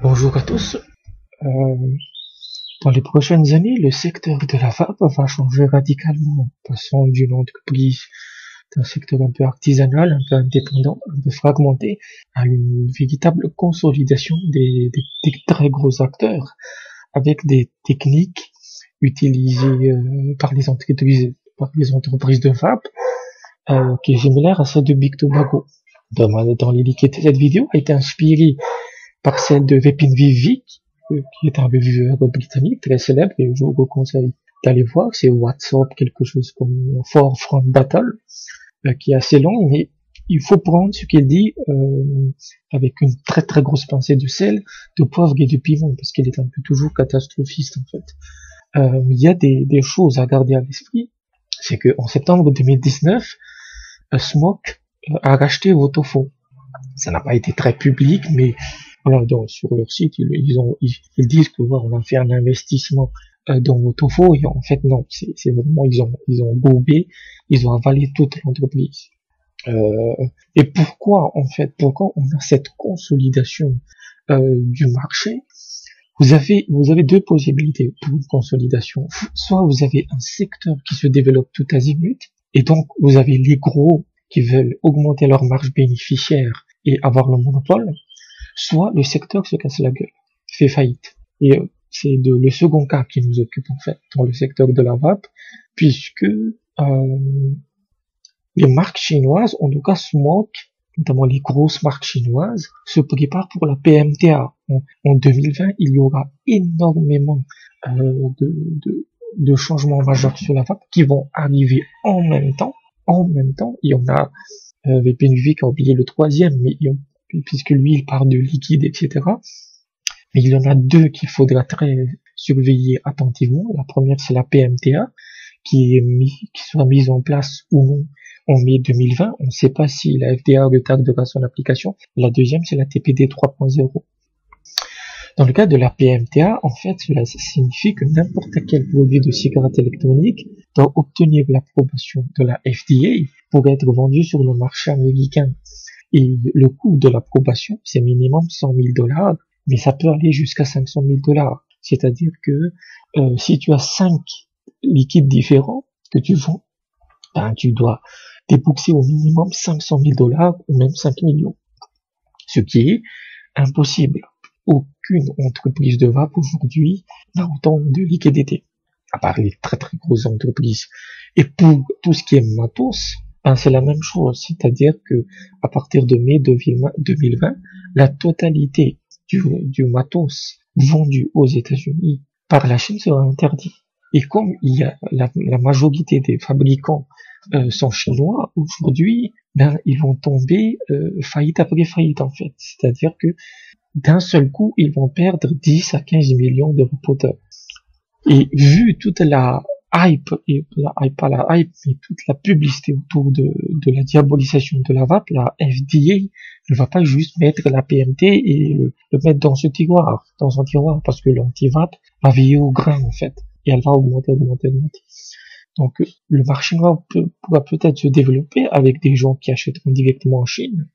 Bonjour à tous. Euh, Dans les prochaines années, le secteur de la vape va changer radicalement, passant d'une entreprise d'un secteur un peu artisanal, un peu indépendant, un peu fragmenté, à une véritable consolidation des très gros acteurs, avec des techniques utilisées par les entreprises de vape, qui est similaire à celle de Big Tobacco. Dans les liquides, cette vidéo a été inspirée par celle de Vaping Vivek, qui est un revieweur britannique très célèbre, et je vous conseille d'aller voir. C'est WhatsApp, quelque chose comme Forefront Battle, qui est assez long, mais il faut prendre ce qu'il dit avec une très très grosse pincée de sel, de poivre et de piment, parce qu'il est un peu toujours catastrophiste en fait. Il y a des choses à garder à l'esprit, c'est que en septembre 2019, Smoke a racheté Votofo. Ça n'a pas été très public, mais voilà, sur leur site, ils disent que voilà, on a fait un investissement dans Votofo, et en fait non, c'est vraiment ils ont gobé, ils ont avalé toute l'entreprise. Euh, et pourquoi on a cette consolidation du marché? Vous avez deux possibilités pour une consolidation. Soit vous avez un secteur qui se développe tout azimut, et donc vous avez les gros qui veulent augmenter leur marge bénéficiaire et avoir le monopole, soit le secteur se casse la gueule, fait faillite. Et c'est le second cas qui nous occupe en fait dans le secteur de la vape, puisque les marques chinoises, en tout cas Smoke, notamment les grosses marques chinoises, se préparent pour la PMTA. En 2020, il y aura énormément de changements majeurs sur la vape qui vont arriver en même temps. En même temps, il y en a VPNV qui a oublié le troisième, mais puisque lui il parle de liquide, etc. Mais il y en a deux qu'il faudra surveiller attentivement. La première, c'est la PMTA, qui sera mise en place ou non en mai 2020. On ne sait pas si la FDA retardera son application. La deuxième, c'est la TPD 3.0. Dans le cas de la PMTA, en fait, cela signifie que n'importe quel produit de cigarette électronique doit obtenir l'approbation de la FDA pour être vendu sur le marché américain. Et le coût de l'approbation, c'est minimum $100,000, mais ça peut aller jusqu'à $500,000. C'est-à-dire que si tu as 5 liquides différents que tu vends, ben, tu dois débourser au minimum $500,000 ou même 5 millions. Ce qui est impossible. Aucune entreprise de vape aujourd'hui n'a autant de liquidité, à part les très très grosses entreprises. Et pour tout ce qui est matos, ben c'est la même chose, c'est-à-dire que à partir de mai 2020, la totalité du matos vendu aux États-Unis par la Chine sera interdite. Et comme il y a la majorité des fabricants sont chinois, aujourd'hui, ben ils vont tomber faillite après faillite en fait. C'est-à-dire que d'un seul coup, ils vont perdre 10 à 15 millions de vapoteurs. Et vu toute la hype, pas la hype, mais toute la publicité autour de la diabolisation de la vape, la FDA ne va pas juste mettre la PMT et le mettre dans son tiroir, parce que l'anti-vape va veiller au grain, en fait. Et elle va augmenter. Donc, le marché noir pourra peut-être se développer avec des gens qui achèteront directement en Chine,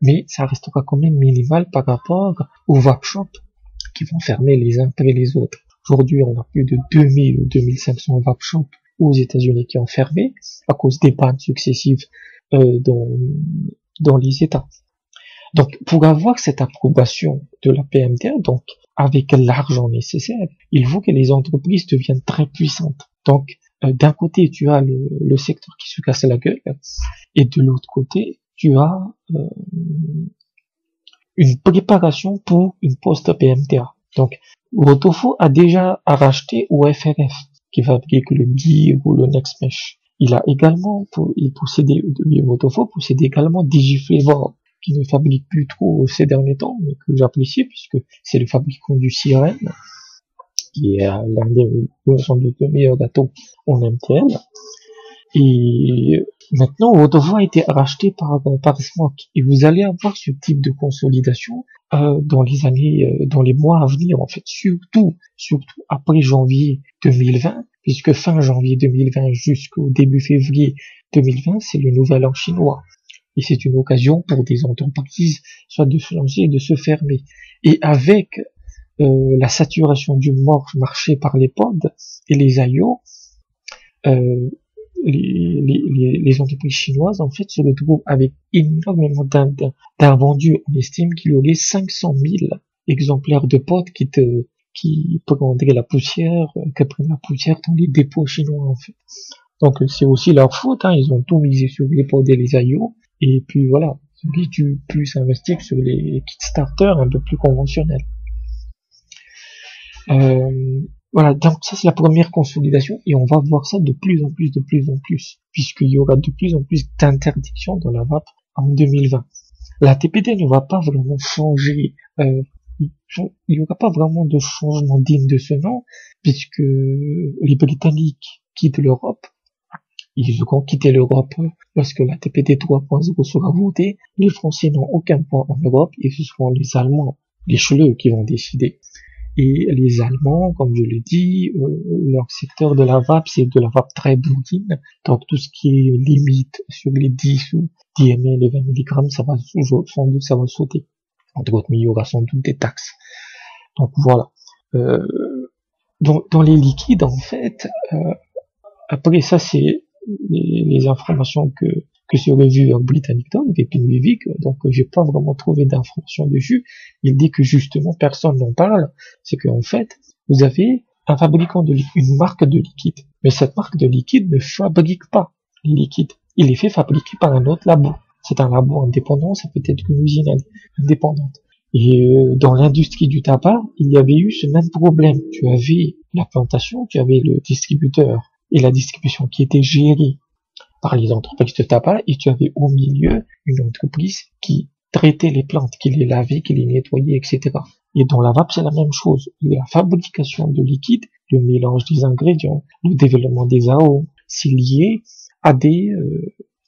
mais ça restera quand même minimal par rapport aux vape shops qui vont fermer les uns après les autres. Aujourd'hui, on a plus de 2000 ou 2500 vape shops aux États-Unis qui ont fermé à cause des bannes successives dans les États. Donc, pour avoir cette approbation de la PMTA, donc avec l'argent nécessaire, il faut que les entreprises deviennent très puissantes. Donc, d'un côté, tu as le secteur qui se casse la gueule, et de l'autre côté, tu as une préparation pour une post-PMTA. Donc, Votofo a déjà racheté au FRF, qui fabrique le Gear ou le NextMesh. Votofo possède également Digiflavor, qui ne fabrique plus trop ces derniers temps, mais que j'apprécie puisque c'est le fabricant du Siren, qui est l'un des, sans doute, meilleurs gâteaux en MTL. Et maintenant, Votofo a été racheté par Smoke. Et vous allez avoir ce type de consolidation dans les mois à venir, en fait, surtout après janvier 2020, puisque fin janvier 2020 jusqu'au début février 2020, c'est le nouvel an chinois. Et c'est une occasion pour des entreprises soit de se lancer et de se fermer. Et avec la saturation du marché par les pods et les IO, euh, les entreprises chinoises en fait se retrouvent avec énormément d'invendus. On estime qu'il y aurait 500 000 exemplaires de pods qui prendraient la poussière, qui prennent la poussière dans les dépôts chinois en fait. Donc c'est aussi leur faute, hein, ils ont tout misé sur les pods et les IO, et puis voilà, ils ont dû plus investir sur les Kickstarter un peu plus conventionnels. Voilà, donc ça c'est la première consolidation et on va voir ça de plus en plus, puisqu'il y aura de plus en plus d'interdictions dans la vape en 2020. La TPD ne va pas vraiment changer, il n'y aura pas vraiment de changement digne de ce nom, puisque les Britanniques quittent l'Europe. Ils vont quitter l'Europe lorsque la TPD 3.0 sera votée. Les Français n'ont aucun poids en Europe et ce seront les Allemands, les cheleux qui vont décider. Et les Allemands, comme je l'ai dit, leur secteur de la vape, c'est de la vape très bourrine. Donc tout ce qui est limite sur les 10 ou 10 ml et 20 mg, ça va sans doute ça va sauter. Entre autres, mais il y aura sans doute des taxes. Donc voilà. Dans les liquides, en fait, après ça, c'est les informations que ce revueur britannique donne, Vaping Vivek, donc j'ai pas vraiment trouvé d'informations dessus. Il dit que justement personne n'en parle, c'est qu'en fait vous avez un fabricant de une marque de liquide, mais cette marque de liquide ne fabrique pas les liquides, il les fait fabriquer par un autre labo. C'est un labo indépendant, ça peut être une usine indépendante. Et dans l'industrie du tabac, il y avait eu ce même problème. Tu avais la plantation, tu avais le distributeur et la distribution qui était gérée par les entreprises de tabac, et tu avais au milieu une entreprise qui traitait les plantes, qui les lavait, qui les nettoyait, etc. Et dans la vape, c'est la même chose. La fabrication de liquide, le mélange des ingrédients, le développement des arômes, c'est lié à des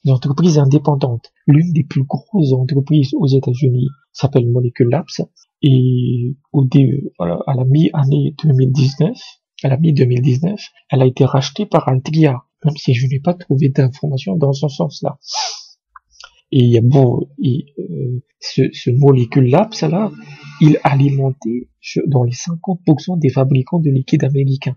entreprises indépendantes. L'une des plus grosses entreprises aux États-Unis s'appelle Molecule Labs, et à la mi-année 2019, elle a été rachetée par Altria, même si je n'ai pas trouvé d'informations dans ce sens-là. Et ce Molecule Labs là, il alimentait dans les 50% des fabricants de liquide américains.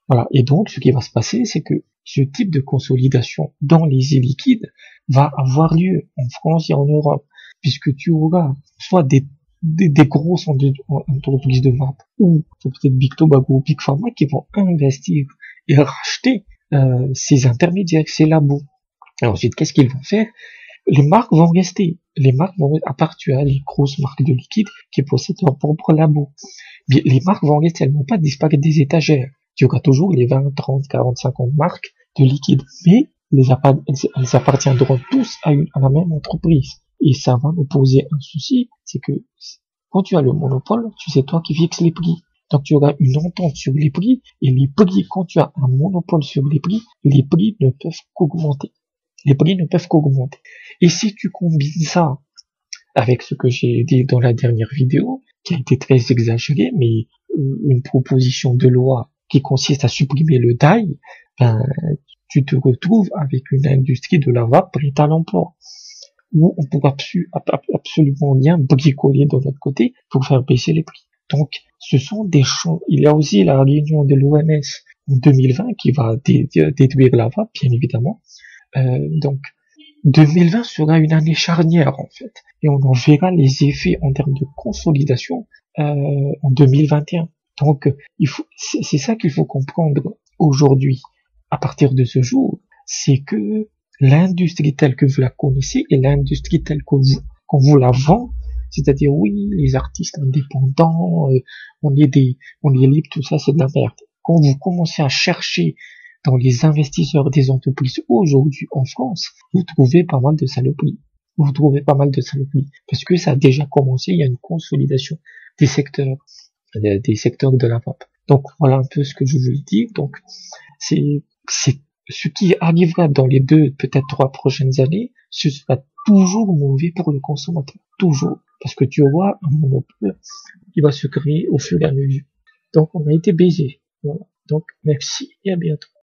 Voilà. Et donc, ce qui va se passer, c'est que ce type de consolidation dans les liquides va avoir lieu en France et en Europe, puisque tu auras soit des grosses entreprises de vape, ou peut-être Big Tobacco ou Big Pharma qui vont investir et racheter ces intermédiaires, ces labos. Et ensuite, qu'est-ce qu'ils vont faire? Les marques vont rester. À part tu as les grosses marques de liquide qui possèdent leur propre labo. Mais les marques vont rester, elles vont pas disparaître des étagères. Tu auras toujours les 20, 30, 40, 50 marques de liquide, mais elles appartiendront tous à la même entreprise. Et ça va nous poser un souci, c'est que quand tu as le monopole, c'est toi qui fixes les prix. Donc tu auras une entente sur les prix, et les prix, quand tu as un monopole sur les prix ne peuvent qu'augmenter. Les prix ne peuvent qu'augmenter. Et si tu combines ça avec ce que j'ai dit dans la dernière vidéo, qui a été très exagéré, mais une proposition de loi qui consiste à supprimer le DAI, ben, tu te retrouves avec une industrie de la vape prête à l'emploi, où on pourra absolument rien bricoler de notre côté pour faire baisser les prix. Donc, ce sont des champs. Il y a aussi la réunion de l'OMS en 2020 qui va détruire la vape, bien évidemment. Donc, 2020 sera une année charnière en fait, et on en verra les effets en termes de consolidation en 2021. Donc, c'est ça qu'il faut comprendre aujourd'hui, à partir de ce jour, c'est que l'industrie telle que vous la connaissez et l'industrie telle qu'on vous la vend, c'est-à-dire oui, les artistes indépendants, on est libre, tout ça c'est de la merde. Quand vous commencez à chercher dans les investisseurs des entreprises aujourd'hui en France, vous trouvez pas mal de saloperies. Parce que ça a déjà commencé, il y a une consolidation des secteurs de la vape. Donc voilà un peu ce que je voulais dire. Donc c'est ce qui arrivera dans les 2, peut-être 3 prochaines années, ce sera toujours mauvais pour le consommateur. Toujours. Parce que tu auras un monopole qui va se créer au fur et à mesure. Donc on a été baisé. Voilà. Donc merci et à bientôt.